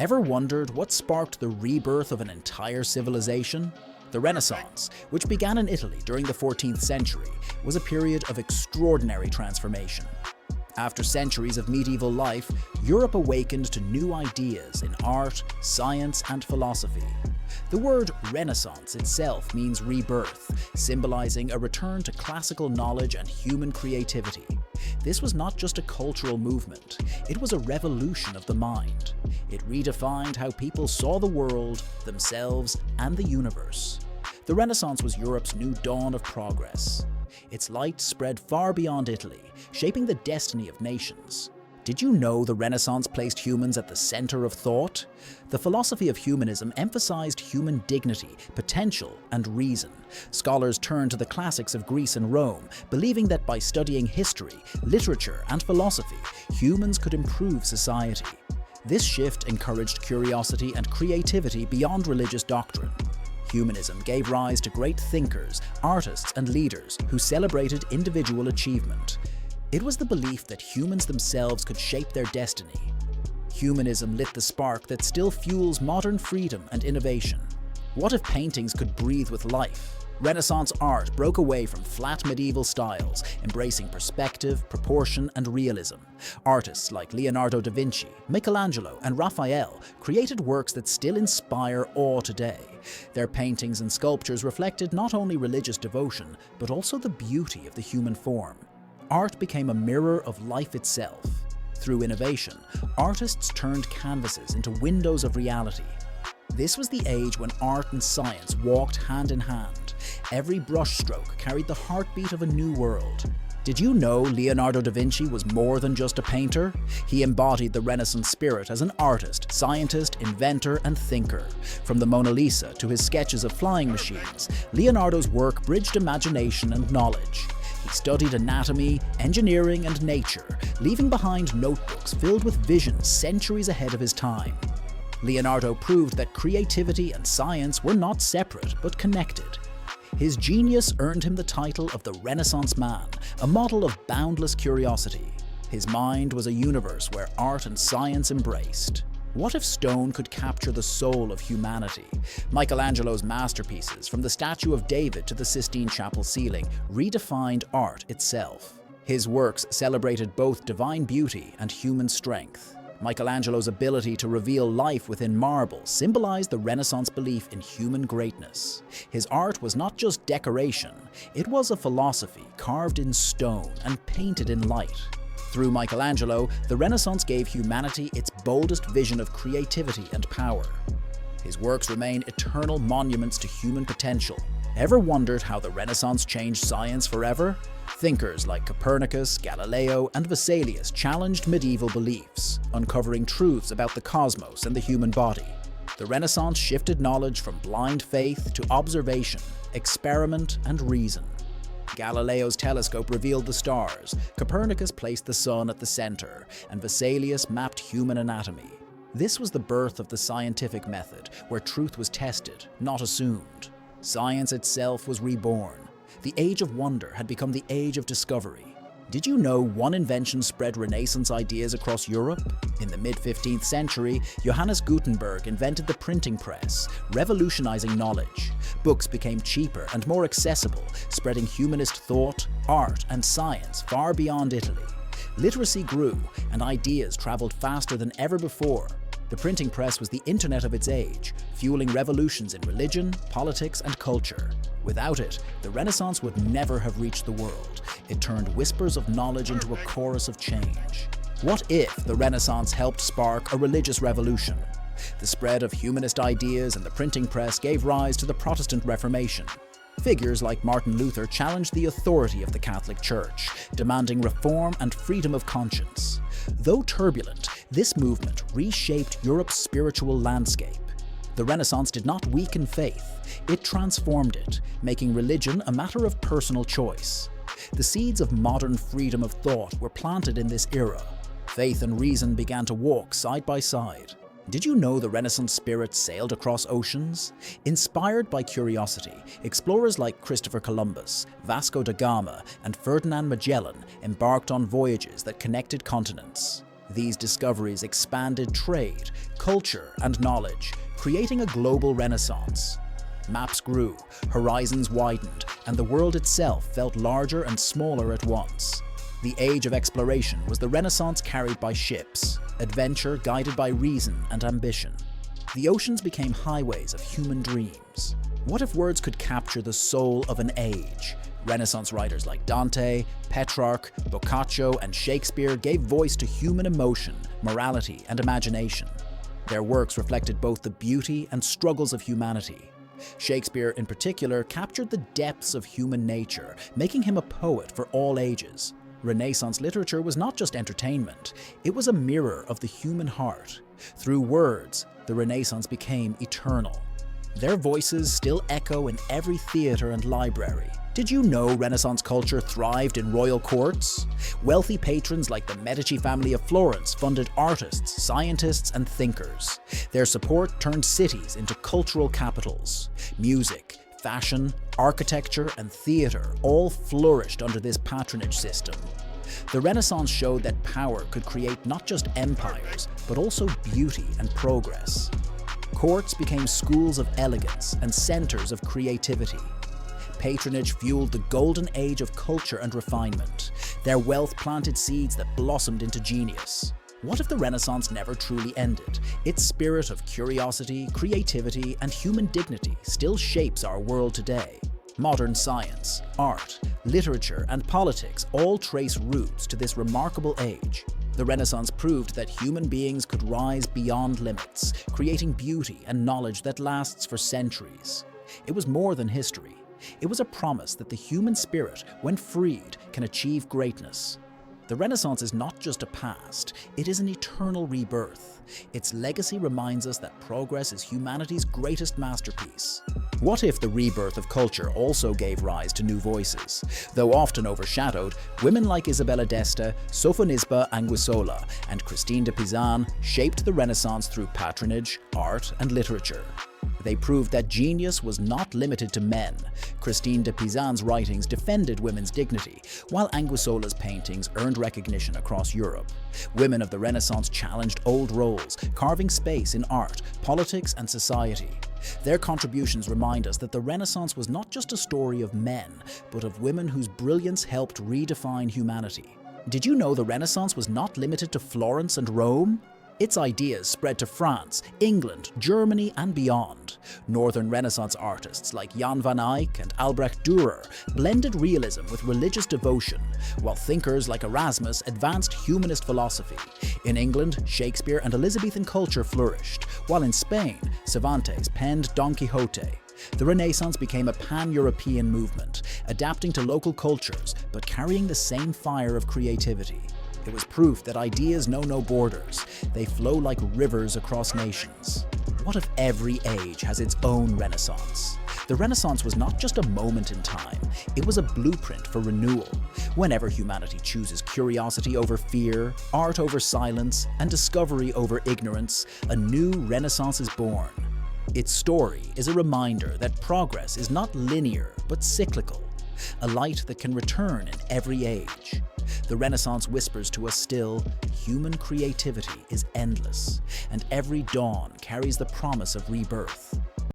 Ever wondered what sparked the rebirth of an entire civilization? The Renaissance, which began in Italy during the 14th century, was a period of extraordinary transformation. After centuries of medieval life, Europe awakened to new ideas in art, science, and philosophy. The word Renaissance itself means rebirth, symbolizing a return to classical knowledge and human creativity. This was not just a cultural movement, it was a revolution of the mind. It redefined how people saw the world, themselves, and the universe. The Renaissance was Europe's new dawn of progress. Its light spread far beyond Italy, shaping the destiny of nations. Did you know the Renaissance placed humans at the center of thought? The philosophy of humanism emphasized human dignity, potential, and reason. Scholars turned to the classics of Greece and Rome, believing that by studying history, literature, and philosophy, humans could improve society. This shift encouraged curiosity and creativity beyond religious doctrine. Humanism gave rise to great thinkers, artists, and leaders who celebrated individual achievement. It was the belief that humans themselves could shape their destiny. Humanism lit the spark that still fuels modern freedom and innovation. What if paintings could breathe with life? Renaissance art broke away from flat medieval styles, embracing perspective, proportion, and realism. Artists like Leonardo da Vinci, Michelangelo, and Raphael created works that still inspire awe today. Their paintings and sculptures reflected not only religious devotion, but also the beauty of the human form. Art became a mirror of life itself. Through innovation, artists turned canvases into windows of reality. This was the age when art and science walked hand in hand. Every brushstroke carried the heartbeat of a new world. Did you know Leonardo da Vinci was more than just a painter? He embodied the Renaissance spirit as an artist, scientist, inventor, and thinker. From the Mona Lisa to his sketches of flying machines, Leonardo's work bridged imagination and knowledge. He studied anatomy, engineering, and nature, leaving behind notebooks filled with visions centuries ahead of his time. Leonardo proved that creativity and science were not separate, but connected. His genius earned him the title of the Renaissance Man, a model of boundless curiosity. His mind was a universe where art and science embraced. What if stone could capture the soul of humanity? Michelangelo's masterpieces, from the statue of David to the Sistine Chapel ceiling, redefined art itself. His works celebrated both divine beauty and human strength. Michelangelo's ability to reveal life within marble symbolized the Renaissance belief in human greatness. His art was not just decoration, it was a philosophy carved in stone and painted in light. Through Michelangelo, the Renaissance gave humanity its boldest vision of creativity and power. His works remain eternal monuments to human potential. Ever wondered how the Renaissance changed science forever? Thinkers like Copernicus, Galileo, and Vesalius challenged medieval beliefs, uncovering truths about the cosmos and the human body. The Renaissance shifted knowledge from blind faith to observation, experiment, and reason. Galileo's telescope revealed the stars, Copernicus placed the sun at the center, and Vesalius mapped human anatomy. This was the birth of the scientific method, where truth was tested, not assumed. Science itself was reborn. The age of wonder had become the age of discovery. Did you know one invention spread Renaissance ideas across Europe? In the mid-15th century, Johannes Gutenberg invented the printing press, revolutionizing knowledge. Books became cheaper and more accessible, spreading humanist thought, art, and science far beyond Italy. Literacy grew, and ideas traveled faster than ever before. The printing press was the internet of its age, fueling revolutions in religion, politics, and culture. Without it, the Renaissance would never have reached the world. It turned whispers of knowledge into a chorus of change. What if the Renaissance helped spark a religious revolution? The spread of humanist ideas and the printing press gave rise to the Protestant Reformation. Figures like Martin Luther challenged the authority of the Catholic Church, demanding reform and freedom of conscience. Though turbulent, this movement reshaped Europe's spiritual landscape. The Renaissance did not weaken faith, it transformed it, making religion a matter of personal choice. The seeds of modern freedom of thought were planted in this era. Faith and reason began to walk side by side. Did you know the Renaissance spirit sailed across oceans? Inspired by curiosity, explorers like Christopher Columbus, Vasco da Gama, and Ferdinand Magellan embarked on voyages that connected continents. These discoveries expanded trade, culture, and knowledge, creating a global renaissance. Maps grew, horizons widened, and the world itself felt larger and smaller at once. The age of exploration was the Renaissance carried by ships, adventure guided by reason and ambition. The oceans became highways of human dreams. What if words could capture the soul of an age? Renaissance writers like Dante, Petrarch, Boccaccio, and Shakespeare gave voice to human emotion, morality, and imagination. Their works reflected both the beauty and struggles of humanity. Shakespeare, in particular, captured the depths of human nature, making him a poet for all ages. Renaissance literature was not just entertainment, it was a mirror of the human heart. Through words, the Renaissance became eternal. Their voices still echo in every theater and library. Did you know Renaissance culture thrived in royal courts? Wealthy patrons like the Medici family of Florence funded artists, scientists, and thinkers. Their support turned cities into cultural capitals. Music, fashion, architecture, and theater all flourished under this patronage system. The Renaissance showed that power could create not just empires, but also beauty and progress. Courts became schools of elegance and centers of creativity. Patronage fueled the golden age of culture and refinement. Their wealth planted seeds that blossomed into genius. What if the Renaissance never truly ended? Its spirit of curiosity, creativity, and human dignity still shapes our world today. Modern science, art, literature, and politics all trace roots to this remarkable age. The Renaissance proved that human beings could rise beyond limits, creating beauty and knowledge that lasts for centuries. It was more than history. It was a promise that the human spirit, when freed, can achieve greatness. The Renaissance is not just a past, it is an eternal rebirth. Its legacy reminds us that progress is humanity's greatest masterpiece. What if the rebirth of culture also gave rise to new voices? Though often overshadowed, women like Isabella d'Este, Sofonisba Anguissola, and Christine de Pizan shaped the Renaissance through patronage, art, and literature. They proved that genius was not limited to men. Christine de Pizan's writings defended women's dignity, while Anguissola's paintings earned recognition across Europe. Women of the Renaissance challenged old roles, carving space in art, politics, and society. Their contributions remind us that the Renaissance was not just a story of men, but of women whose brilliance helped redefine humanity. Did you know the Renaissance was not limited to Florence and Rome? Its ideas spread to France, England, Germany, and beyond. Northern Renaissance artists like Jan van Eyck and Albrecht Dürer blended realism with religious devotion, while thinkers like Erasmus advanced humanist philosophy. In England, Shakespeare and Elizabethan culture flourished, while in Spain, Cervantes penned Don Quixote. The Renaissance became a pan-European movement, adapting to local cultures, but carrying the same fire of creativity. It was proof that ideas know no borders. They flow like rivers across nations. What if every age has its own Renaissance? The Renaissance was not just a moment in time, it was a blueprint for renewal. Whenever humanity chooses curiosity over fear, art over silence, and discovery over ignorance, a new Renaissance is born. Its story is a reminder that progress is not linear, but cyclical, a light that can return in every age. The Renaissance whispers to us still, human creativity is endless, and every dawn carries the promise of rebirth.